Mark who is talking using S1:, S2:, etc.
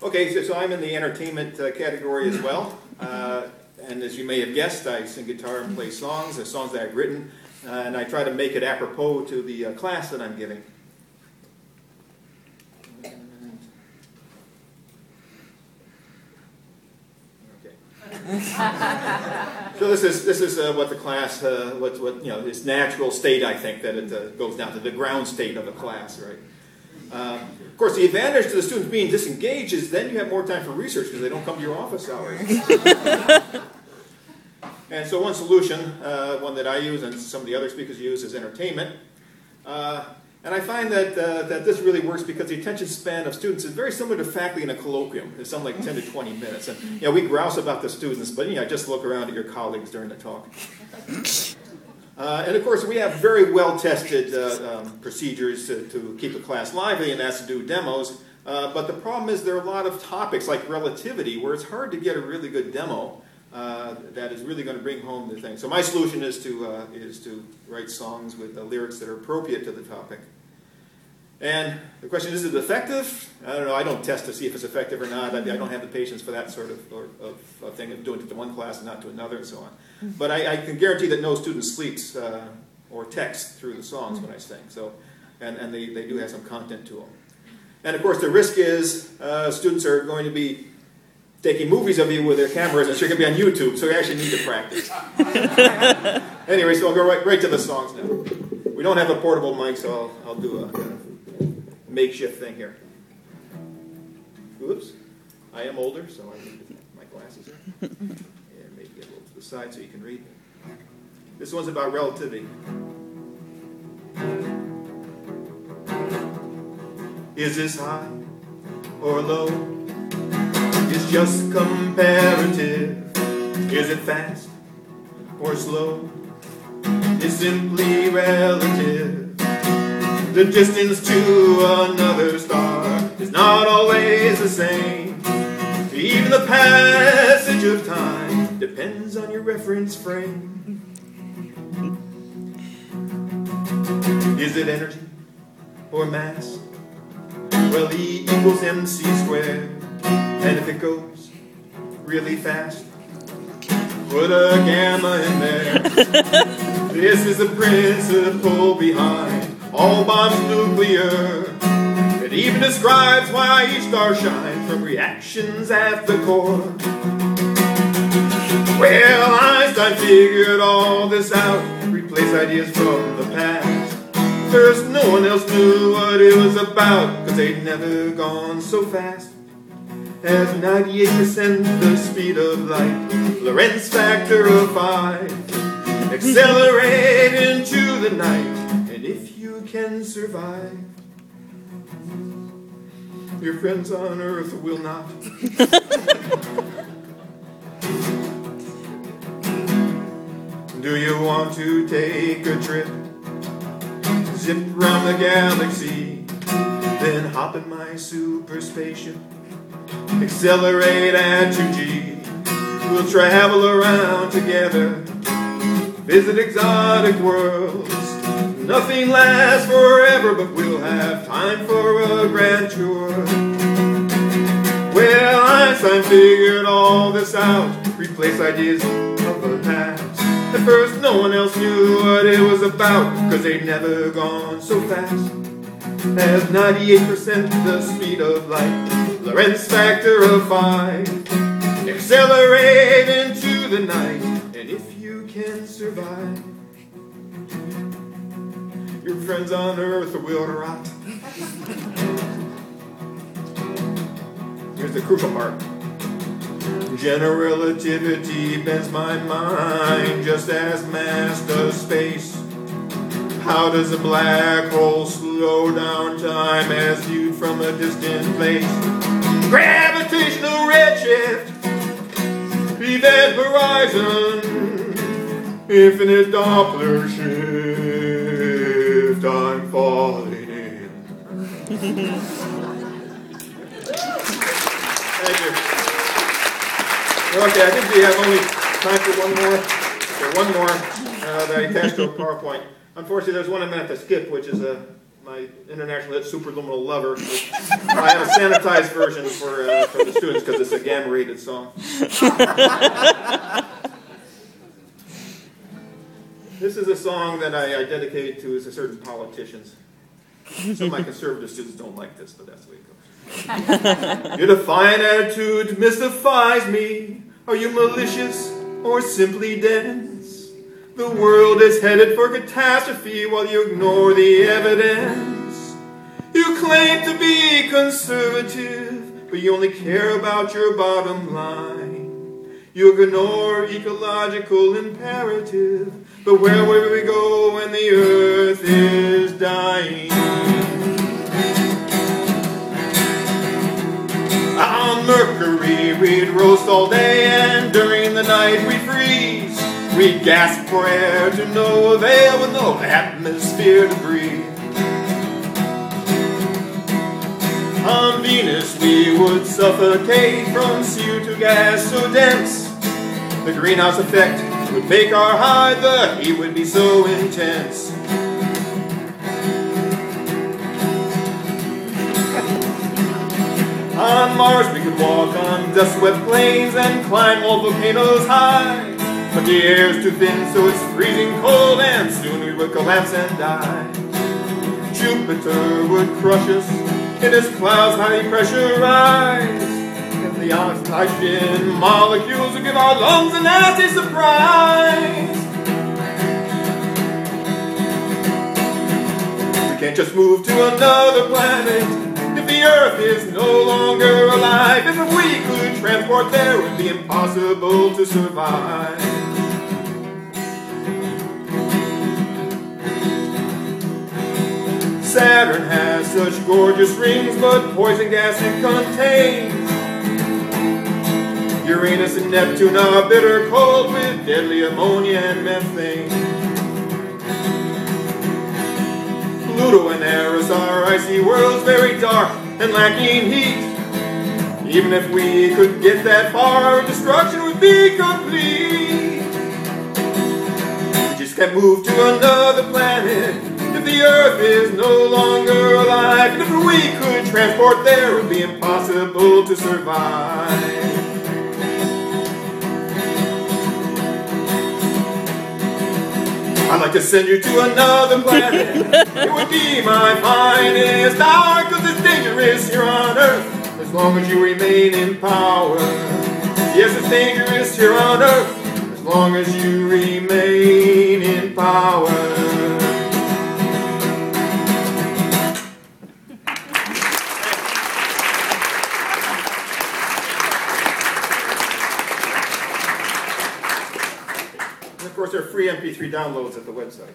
S1: Okay, so I'm in the entertainment category as well. And as you may have guessed, I sing guitar and play songs, the songs that I've written, and I try to make it apropos to the class that I'm giving. So this is what the class, what its natural state, I think, that it goes down to the ground state of the class, right? Of course, the advantage to the students being disengaged is then you have more time for research because they don't come to your office hours. And so one solution, one that I use and some of the other speakers use, is entertainment. And I find that this really works because the attention span of students is very similar to faculty in a colloquium. It's something like 10 to 20 minutes. And we grouse about the students, but just look around at your colleagues during the talk. And of course, we have very well-tested procedures to keep the class lively, and that's to do demos. But the problem is there are a lot of topics like relativity where it's hard to get a really good demo that is really going to bring home the thing. So my solution is to write songs with lyrics that are appropriate to the topic. And the question is it effective? I don't know. I don't test to see if it's effective or not. I don't have the patience for that sort of thing of doing it to one class and not to another and so on. But I can guarantee that no student sleeps or texts through the songs when I sing. So, and they do have some content to them. And of course, the risk is students are going to be taking movies of you with their cameras, and so you're going to be on YouTube, so you actually need to practice. Anyway, so I'll go right to the songs now. We don't have a portable mic, so I'll do a kind of makeshift thing here. Oops. I am older, so I need my glasses here. And maybe get a little to the side so you can read. This one's about relativity. Is this high or low? It's just comparative. Is it fast or slow? It's simply relative. The distance to another star is not always the same. Even the passage of time depends on your reference frame. Is it energy or mass? Well, E equals mc squared. And if it goes really fast, put a gamma in there. This is the principle behind all bombs nuclear. It even describes why each star shines from reactions at the core. Well, Einstein figured all this out, replaced ideas from the past. First, no one else knew what it was about, cause they'd never gone so fast. As 98% the speed of light, Lorentz factor of 5. Accelerate into the night, and if you can survive, your friends on Earth will not. Do you want to take a trip? Zip round the galaxy, then hop in my super spaceship. Accelerate at 2G. We'll travel around together, visit exotic worlds. Nothing lasts forever, but we'll have time for a grand tour. Well, Einstein figured all this out, replaced ideas of the past. At first, no one else knew what it was about, cause they'd never gone so fast. As 98% the speed of light, Lorentz factor of 5. Accelerate into the night, and if you can survive, your friends on Earth will rot. Here's the crucial part. General relativity bends my mind just as mass does space. How does a black hole slow down time as viewed from a distant place? Gravitational redshift, event horizon, infinite Doppler shift, I'm falling in. Thank you. Okay, I think we have only time for one more. So one more that I attached to a PowerPoint. Unfortunately, there's one I'm going to have to skip, which is my international hit, Superluminal Lover. I have a sanitized version for the students because it's a gamma-rated song. This is a song that I dedicate to certain politicians. Some of my conservative students don't like this, but that's the way it goes. Your defiant attitude mystifies me. Are you malicious or simply dense? The world is headed for catastrophe while you ignore the evidence. You claim to be conservative, but you only care about your bottom line. You ignore ecological imperative, but where will we go when the earth is dying? On Mercury we'd roast all day, and during the night we'd freeze. We'd gasp for air to no avail with no atmosphere to breathe. On Venus we would suffocate from CO2 gas so dense. The greenhouse effect would make our hide, the heat would be so intense. On Mars we could walk on dust-swept plains and climb all volcanoes high. But the air's too thin, so it's freezing cold, and soon we would collapse and die. Jupiter would crush us in its clouds highly pressurized. And the oxygen molecules would give our lungs a nasty surprise. We can't just move to another planet if the Earth is no longer alive. If we could transport there, it would be impossible to survive. Saturn has such gorgeous rings, but poison gas it contains. Uranus and Neptune are bitter cold with deadly ammonia and methane. Pluto and Eris are icy worlds, very dark and lacking heat. Even if we could get that far, our destruction would be complete. We just can't move to another planet if the Earth is no longer alive. And if we could transport there, it would be impossible to survive. I'd like to send you to another planet. It would be my finest hour, cause it's dangerous here on Earth as long as you remain in power. Yes, it's dangerous here on Earth as long as you remain in power. Of course, there are free MP3 downloads at the website.